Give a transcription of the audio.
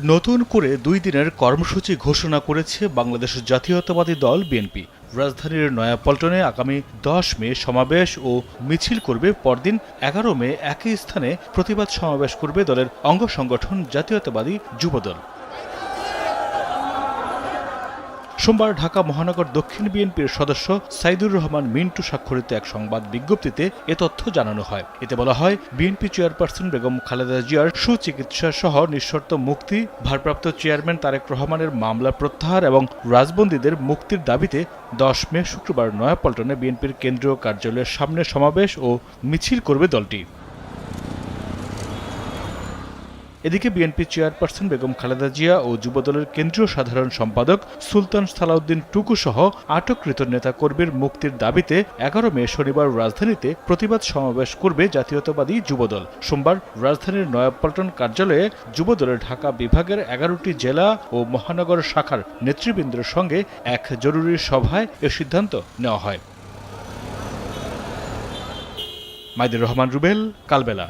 নতুন করে ২ দিনের কর্মসূচি ঘোষণা করেছে বাংলাদেশ জাতীয়তাবাদী দল বিএনপি। রাজধানীর নয়াপল্টনে আগামী ১০ মে সমাবেশ ও মিছিল করবে। পরদিন ১১ মে একই স্থানে প্রতিবাদ সমাবেশ করবে দলের অঙ্গ সংগঠন জাতীয়তাবাদী যুবদল। সোমবার ঢাকা মহানগর দক্ষিণ বিএনপির সদস্য সাইদুর রহমান মিন্টু স্বাক্ষরিত এক সংবাদ বিজ্ঞপ্তিতে এ তথ্য জানানো হয়। এতে বলা হয়, বিএনপি চেয়ারপারসন বেগম খালেদা জিয়ার সুচিকিৎসা সহ নিঃশর্ত মুক্তি, ভারপ্রাপ্ত চেয়ারম্যান তারেক রহমানের মামলা প্রত্যাহার এবং রাজবন্দীদের মুক্তির দাবিতে ১০ মে শুক্রবার নয়াপল্টনে বিএনপির কেন্দ্রীয় কার্যালয়ের সামনে সমাবেশ ও মিছিল করবে দলটি। এদিকে বিএনপি চেয়ারপারসন বেগম খালেদা জিয়া ও যুবদলের কেন্দ্রীয় সাধারণ সম্পাদক সুলতান সালাউদ্দিন টুকু সহ আটককৃত নেতাকর্মীর মুক্তির দাবিতে ১১ মে শনিবার রাজধানীতে প্রতিবাদ সমাবেশ করবে জাতীয়তাবাদী যুবদল। সোমবার রাজধানীর নয়াপল্টন কার্যালয়ে যুবদলের ঢাকা বিভাগের ১১টি জেলা ও মহানগর শাখার নেতৃবৃন্দের সঙ্গে এক জরুরি সভায় এ সিদ্ধান্ত নেওয়া হয়। মাইদুর রহমান রুবেল, কালবেলা।